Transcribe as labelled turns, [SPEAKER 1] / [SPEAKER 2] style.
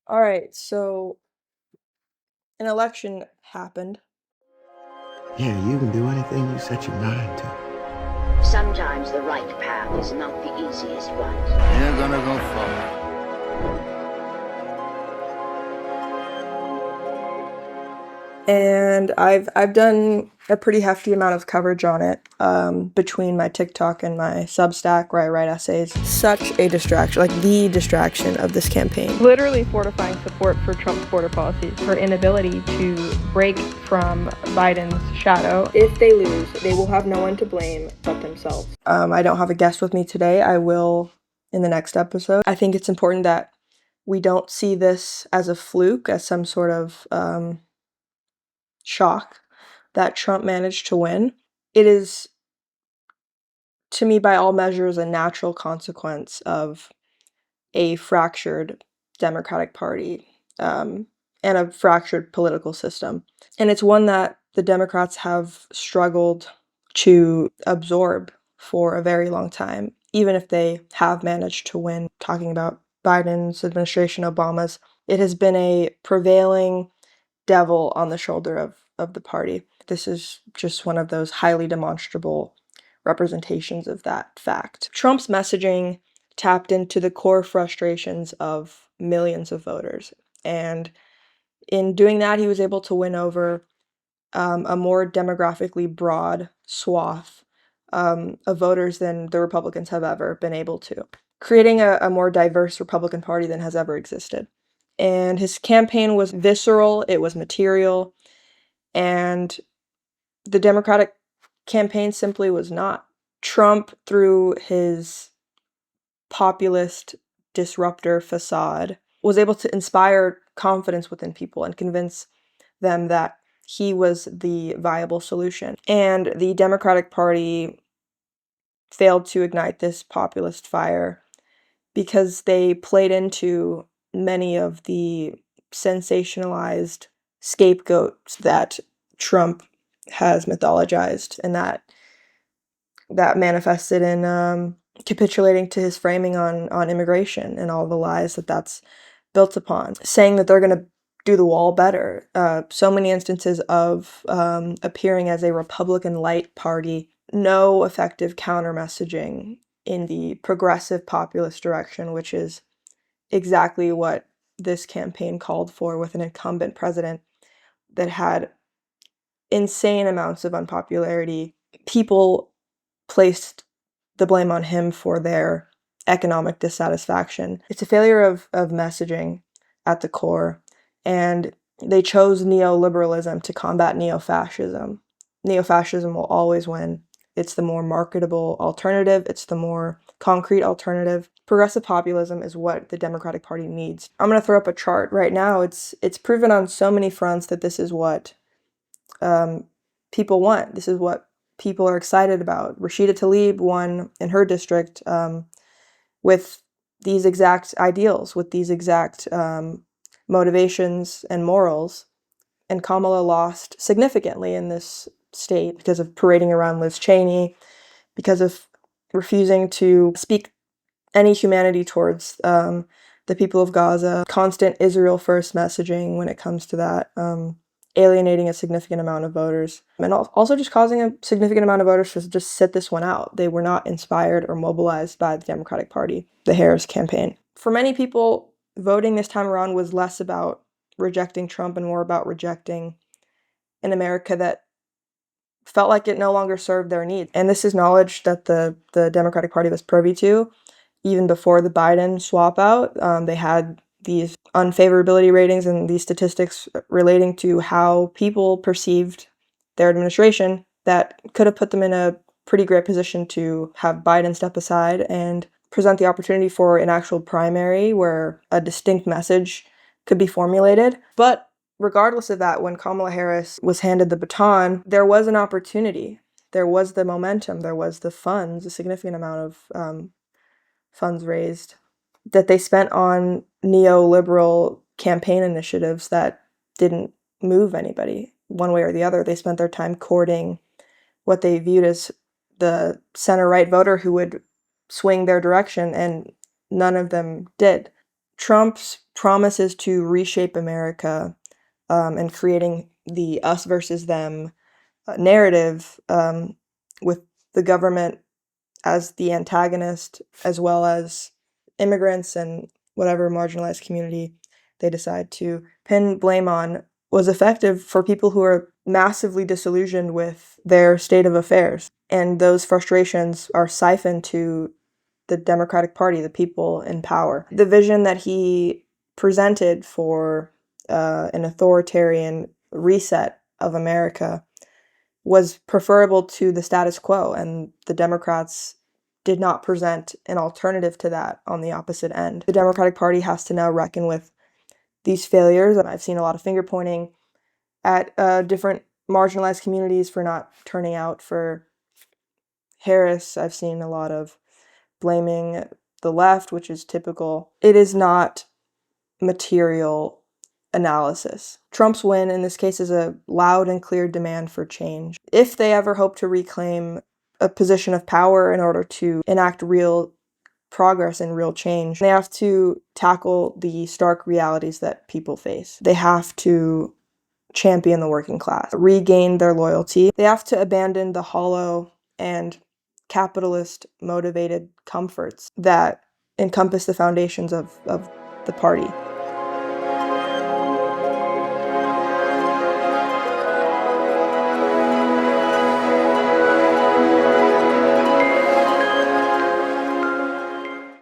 [SPEAKER 1] All right, so an election happened.
[SPEAKER 2] Yeah, you can do anything you set your mind to.
[SPEAKER 3] Sometimes the right path is not the easiest one.
[SPEAKER 4] You're gonna go far.
[SPEAKER 1] And I've done a pretty hefty amount of coverage on it between my TikTok and my Substack where I write essays. Such a distraction, like the distraction of this campaign. Literally fortifying support for Trump's border policies, her inability to break from Biden's shadow. If they lose, they will have no one to blame but themselves. I don't have a guest with me today. I will in the next episode. I think it's important that we don't see this as a fluke, as some sort of shock that Trump managed to win. It is, to me, by all measures, a natural consequence of a fractured Democratic Party and a fractured political system. And it's one that the Democrats have struggled to absorb for a very long time, even if they have managed to win. Talking about Biden's administration, Obama's, it has been a prevailing devil on the shoulder of the party. This is just one of those highly demonstrable representations of that fact. Trump's messaging tapped into the core frustrations of millions of voters. And in doing that, he was able to win over a more demographically broad swath of voters than the Republicans have ever been able to, creating a more diverse Republican Party than has ever existed. And his campaign was visceral, it was material, and the Democratic campaign simply was not. Trump, through his populist disruptor facade, was able to inspire confidence within people and convince them that he was the viable solution. And the Democratic Party failed to ignite this populist fire because they played into many of the sensationalized scapegoats that Trump has mythologized, and that manifested in capitulating to his framing on immigration and all the lies that's built upon, saying that they're going to do the wall better. So many instances of appearing as a Republican light party, no effective counter messaging in the progressive populist direction, which is exactly what this campaign called for, with an incumbent president that had insane amounts of unpopularity. People placed the blame on him for their economic dissatisfaction. It's a failure of messaging at the core, and they chose neoliberalism to combat neo-fascism. Neo-fascism will always win. It's the more marketable alternative. It's the more concrete alternative. Progressive populism is what the Democratic Party needs. I'm going to throw up a chart right now. It's proven on so many fronts that this is what people want. This is what people are excited about. Rashida Tlaib won in her district with these exact ideals, with these exact motivations and morals. And Kamala lost significantly in this state because of parading around Liz Cheney, because of refusing to speak any humanity towards the people of Gaza, constant Israel first messaging when it comes to that, alienating a significant amount of voters, and also just causing a significant amount of voters to just sit this one out. They were not inspired or mobilized by the Democratic Party, the Harris campaign. For many people, voting this time around was less about rejecting Trump and more about rejecting an America that felt like it no longer served their needs. And this is knowledge that the Democratic Party was privy to even before the Biden swap out. They had these unfavorability ratings and these statistics relating to how people perceived their administration that could have put them in a pretty great position to have Biden step aside and present the opportunity for an actual primary where a distinct message could be formulated. But regardless of that, when Kamala Harris was handed the baton, there was an opportunity. There was the momentum. There was the funds, a significant amount of funds raised that they spent on neoliberal campaign initiatives that didn't move anybody one way or the other. They spent their time courting what they viewed as the center-right voter who would swing their direction, and none of them did. Trump's promises to reshape America and creating the us versus them narrative with the government as the antagonist, as well as immigrants and whatever marginalized community they decide to pin blame on, was effective for people who are massively disillusioned with their state of affairs. And those frustrations are siphoned to the Democratic Party, the people in power. The vision that he presented for an authoritarian reset of America was preferable to the status quo, and the Democrats did not present an alternative to that on the opposite end. The Democratic Party has to now reckon with these failures. I've seen a lot of finger pointing at different marginalized communities for not turning out for Harris. I've seen a lot of blaming the left, which is typical. It is not material analysis. Trump's win in this case is a loud and clear demand for change. If they ever hope to reclaim a position of power in order to enact real progress and real change, they have to tackle the stark realities that people face. They have to champion the working class, regain their loyalty. They have to abandon the hollow and capitalist motivated comforts that encompass the foundations of the party.